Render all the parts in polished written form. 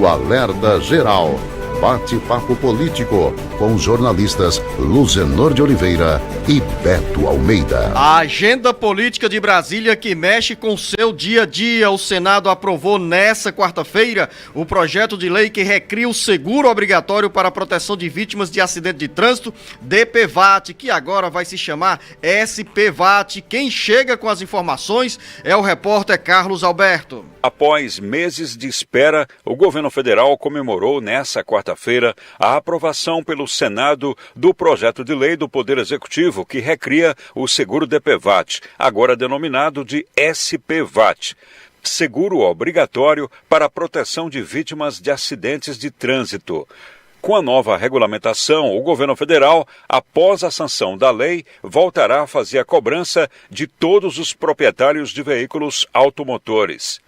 o Alerta Geral. Bate-papo político com os jornalistas Luzenor de Oliveira e Beto Almeida. A agenda política de Brasília que mexe com seu dia a dia. O Senado aprovou nesta quarta-feira o projeto de lei que recria o seguro obrigatório para a proteção de vítimas de acidente de trânsito, DPVAT, que agora vai se chamar SPVAT. Quem chega com as informações é o repórter Carlos Alberto. Após meses de espera, o governo federal comemorou nesta quarta-feira a aprovação pelo Senado do projeto de lei do Poder Executivo que recria o seguro DPVAT, agora denominado de SPVAT. Seguro obrigatório para a proteção de vítimas de acidentes de trânsito. Com a nova regulamentação, o governo federal, após a sanção da lei, voltará a fazer a cobrança de todos os proprietários de veículos automotores.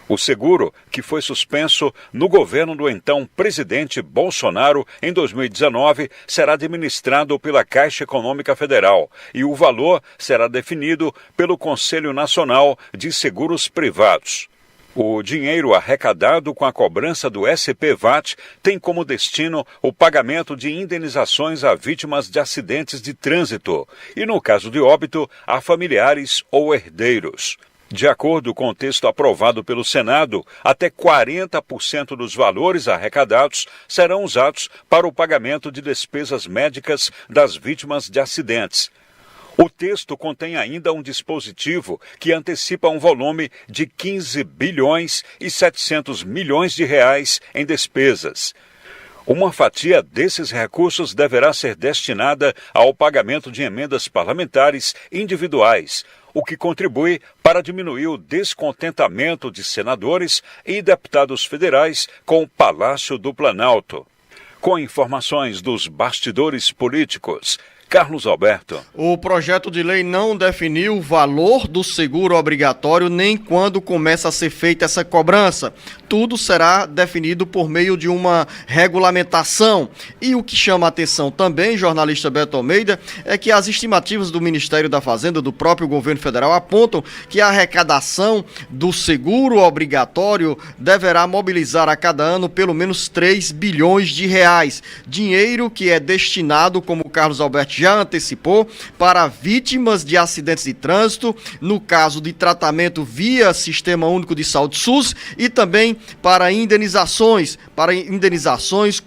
O seguro, que foi suspenso no governo do então presidente Bolsonaro em 2019, será administrado pela Caixa Econômica Federal e o valor será definido pelo Conselho Nacional de Seguros Privados. O dinheiro arrecadado com a cobrança do SPVAT tem como destino o pagamento de indenizações a vítimas de acidentes de trânsito e, no caso de óbito, a familiares ou herdeiros. De acordo com o texto aprovado pelo Senado, até 40% dos valores arrecadados serão usados para o pagamento de despesas médicas das vítimas de acidentes. O texto contém ainda um dispositivo que antecipa um volume de 15 bilhões e 700 milhões de reais em despesas. Uma fatia desses recursos deverá ser destinada ao pagamento de emendas parlamentares individuais, o que contribui para diminuir o descontentamento de senadores e deputados federais com o Palácio do Planalto. Com informações dos bastidores políticos, Carlos Alberto. O projeto de lei não definiu o valor do seguro obrigatório nem quando começa a ser feita essa cobrança. Tudo será definido por meio de uma regulamentação. E o que chama a atenção também, jornalista Beto Almeida, é que as estimativas do Ministério da Fazenda, do próprio governo federal, apontam que a arrecadação do seguro obrigatório deverá mobilizar a cada ano pelo menos 3 bilhões de reais. Dinheiro que é destinado, como o Carlos Alberto já antecipou, para vítimas de acidentes de trânsito, no caso de tratamento via Sistema Único de Saúde SUS e também para indenizações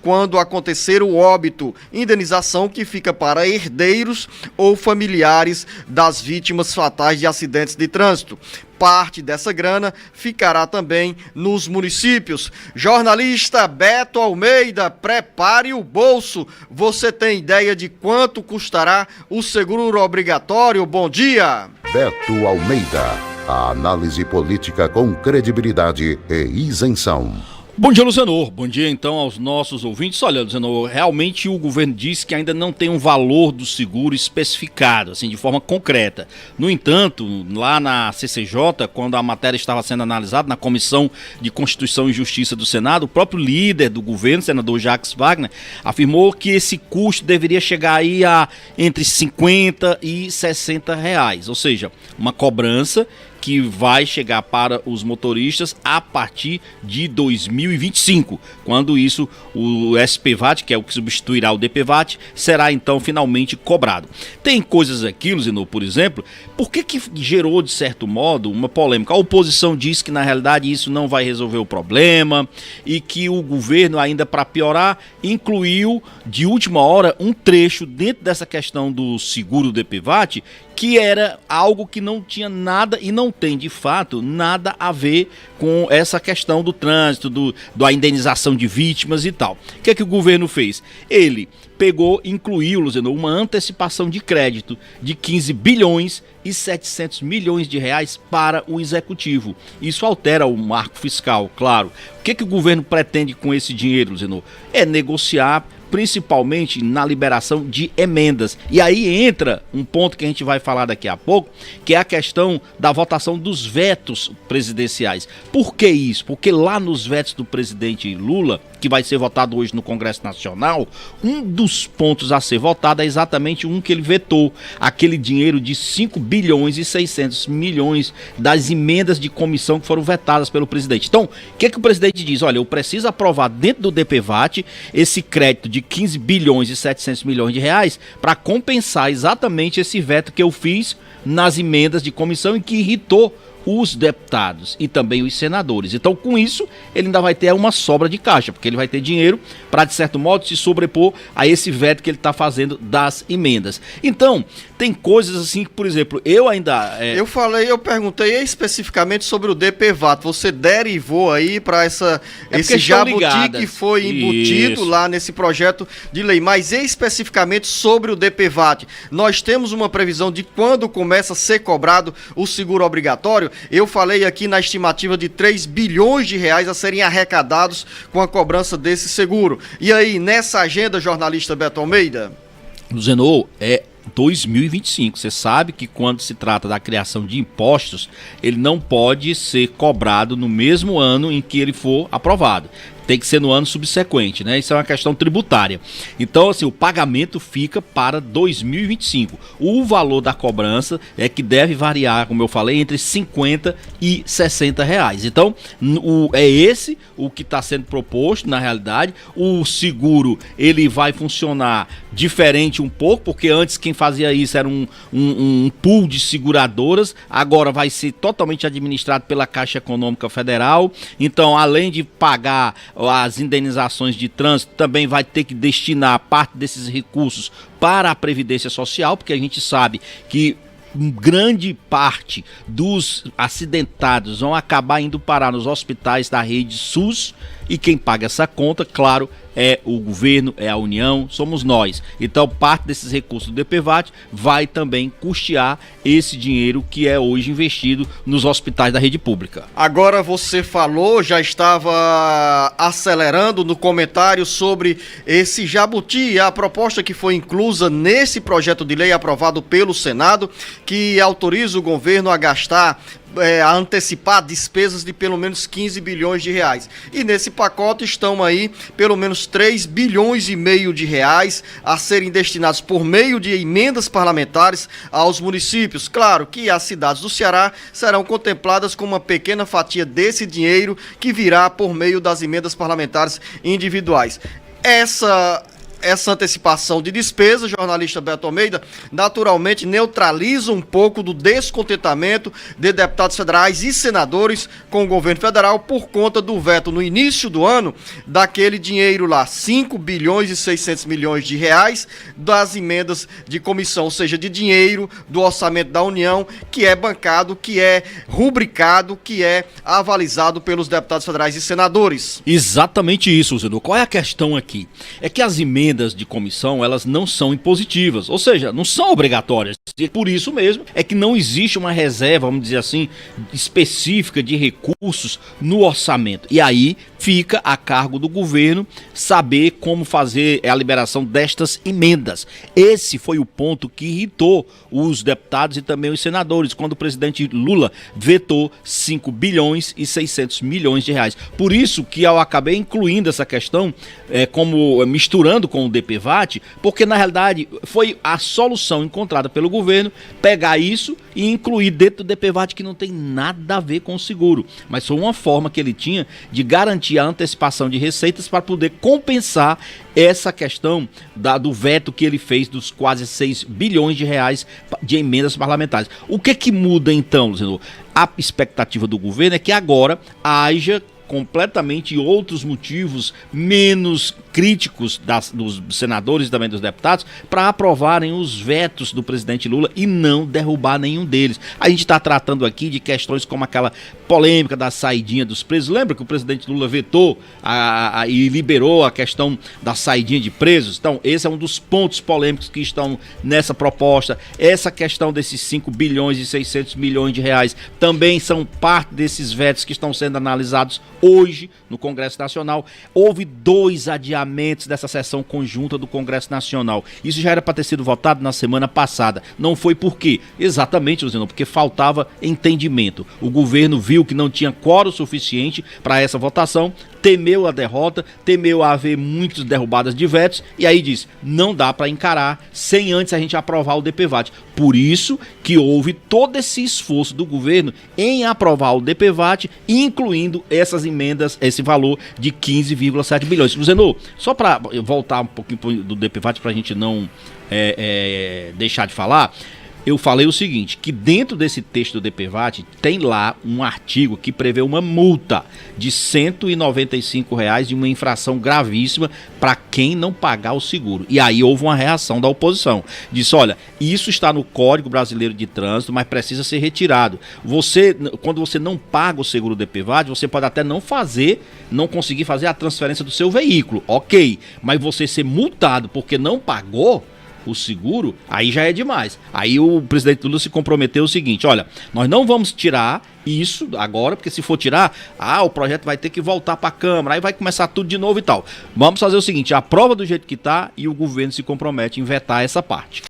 quando acontecer o óbito, indenização que fica para herdeiros ou familiares das vítimas fatais de acidentes de trânsito. Parte dessa grana ficará também nos municípios. Jornalista Beto Almeida, prepare o bolso. Você tem ideia de quanto custará o seguro obrigatório? Bom dia. Beto Almeida, a análise política com credibilidade e isenção. Bom dia, Luzenor. Bom dia, então, aos nossos ouvintes. Olha, Luzenor, realmente o governo diz que ainda não tem um valor do seguro especificado, assim, de forma concreta. No entanto, lá na CCJ, quando a matéria estava sendo analisada na Comissão de Constituição e Justiça do Senado, o próprio líder do governo, senador Jacques Wagner, afirmou que esse custo deveria chegar aí a entre 50 e 60 reais, ou seja, uma cobrança que vai chegar para os motoristas a partir de 2025, quando isso, o SPVAT, que é o que substituirá o DPVAT, será então finalmente cobrado. Tem coisas aqui, Luzenor, por exemplo, por que gerou, de certo modo, uma polêmica? A oposição diz que, na realidade, isso não vai resolver o problema e que o governo, ainda para piorar, incluiu, de última hora, um trecho dentro dessa questão do seguro DPVAT, que era algo que não tinha nada e não tem, de fato, nada a ver com essa questão do trânsito, da indenização de vítimas e tal. O que é que o governo fez? Ele pegou, incluiu, Luzenor, uma antecipação de crédito de 15 bilhões e 700 milhões de reais para o executivo. Isso altera o marco fiscal, claro. O que é que o governo pretende com esse dinheiro, Luzenor? É negociar principalmente na liberação de emendas. E aí entra um ponto que a gente vai falar daqui a pouco, que é a questão da votação dos vetos presidenciais. Por que isso? Porque lá nos vetos do presidente Lula, que vai ser votado hoje no Congresso Nacional, um dos pontos a ser votado é exatamente um que ele vetou, aquele dinheiro de 5 bilhões e 600 milhões das emendas de comissão que foram vetadas pelo presidente. Então, o que o presidente diz? Olha, eu preciso aprovar dentro do DPVAT esse crédito de 15 bilhões e 700 milhões de reais para compensar exatamente esse veto que eu fiz nas emendas de comissão e que irritou os deputados e também os senadores. Então, com isso, ele ainda vai ter uma sobra de caixa, porque ele vai ter dinheiro para, de certo modo, se sobrepor a esse veto que ele está fazendo das emendas. Então, tem coisas assim que, por exemplo, eu ainda... Eu perguntei especificamente sobre o DPVAT. Você derivou aí para esse jabuti que foi embutido lá nesse projeto de lei. Mas especificamente sobre o DPVAT, nós temos uma previsão de quando começa a ser cobrado o seguro obrigatório. Eu falei aqui na estimativa de 3 bilhões de reais a serem arrecadados com a cobrança desse seguro. E aí, nessa agenda, jornalista Beto Almeida? Luzenor, é 2025. Você sabe que quando se trata da criação de impostos, ele não pode ser cobrado no mesmo ano em que ele for aprovado. Tem que ser no ano subsequente, né? Isso é uma questão tributária. Então, assim, o pagamento fica para 2025. O valor da cobrança é que deve variar, como eu falei, entre 50 e 60 reais. Então, é esse o que está sendo proposto, na realidade. O seguro, ele vai funcionar diferente um pouco, porque antes quem fazia isso era um pool de seguradoras, agora vai ser totalmente administrado pela Caixa Econômica Federal. Então, além de pagar as indenizações de trânsito, também vai ter que destinar parte desses recursos para a Previdência Social, porque a gente sabe que grande parte dos acidentados vão acabar indo parar nos hospitais da rede SUS, e quem paga essa conta, claro, é o governo, é a União, somos nós. Então, parte desses recursos do DPVAT vai também custear esse dinheiro que é hoje investido nos hospitais da rede pública. Agora você falou, já estava acelerando no comentário sobre esse jabuti, a proposta que foi inclusa nesse projeto de lei aprovado pelo Senado, que autoriza o governo a gastar, a antecipar despesas de pelo menos 15 bilhões de reais. E nesse pacote estão aí pelo menos 3 bilhões e meio de reais a serem destinados por meio de emendas parlamentares aos municípios. Claro que as cidades do Ceará serão contempladas com uma pequena fatia desse dinheiro que virá por meio das emendas parlamentares individuais. Essa antecipação de despesa, jornalista Beto Almeida, naturalmente neutraliza um pouco do descontentamento de deputados federais e senadores com o governo federal por conta do veto no início do ano daquele dinheiro lá, 5 bilhões e 600 milhões de reais das emendas de comissão, ou seja, de dinheiro do orçamento da União, que é bancado, que é rubricado, que é avalizado pelos deputados federais e senadores. Exatamente isso, Zeno. Qual é a questão aqui? É que as emendas de comissão, elas não são impositivas, ou seja, não são obrigatórias. E por isso mesmo é que não existe uma reserva, vamos dizer assim, específica de recursos no orçamento. E aí fica a cargo do governo saber como fazer a liberação destas emendas. Esse foi o ponto que irritou os deputados e também os senadores, quando o presidente Lula vetou 5 bilhões e 600 milhões de reais. Por isso que eu acabei incluindo essa questão, como misturando com o DPVAT, porque na realidade foi a solução encontrada pelo governo pegar isso e incluir dentro do DPVAT, que não tem nada a ver com o seguro, mas foi uma forma que ele tinha de garantir a antecipação de receitas para poder compensar essa questão do veto que ele fez dos quase 6 bilhões de reais de emendas parlamentares. O que muda então, Luciano? A expectativa do governo é que agora haja completamente outros motivos menos críticos dos senadores e também dos deputados para aprovarem os vetos do presidente Lula e não derrubar nenhum deles. A gente está tratando aqui de questões como aquela polêmica da saidinha dos presos. Lembra que o presidente Lula vetou e liberou a questão da saidinha de presos? Então, esse é um dos pontos polêmicos que estão nessa proposta. Essa questão desses 5 bilhões e 600 milhões de reais também são parte desses vetos que estão sendo analisados hoje no Congresso Nacional. Houve 2 adiamentos adiamentos dessa sessão conjunta do Congresso Nacional. Isso já era para ter sido votado na semana passada. Não foi por quê? Exatamente, Luciano, porque faltava entendimento. O governo viu que não tinha quórum suficiente para essa votação, temeu a derrota, temeu haver muitas derrubadas de vetos, e aí disse, não dá para encarar sem antes a gente aprovar o DPVAT. Por isso que houve todo esse esforço do governo em aprovar o DPVAT, incluindo essas emendas, esse valor de 15,7 bilhões. Luciano, só para voltar um pouquinho do DPVAT para a gente não deixar de falar, eu falei o seguinte, que dentro desse texto do DPVAT tem lá um artigo que prevê uma multa de R$ 195 de uma infração gravíssima para quem não pagar o seguro. E aí houve uma reação da oposição. Disse, olha, isso está no Código Brasileiro de Trânsito, mas precisa ser retirado. Quando você não paga o seguro DPVAT, você pode até não conseguir fazer a transferência do seu veículo, ok, mas você ser multado porque não pagou o seguro, aí já é demais. Aí o presidente Lula se comprometeu o seguinte, olha, nós não vamos tirar isso agora, porque se for tirar, o projeto vai ter que voltar para a Câmara, aí vai começar tudo de novo e tal. Vamos fazer o seguinte, aprova do jeito que está e o governo se compromete em vetar essa parte.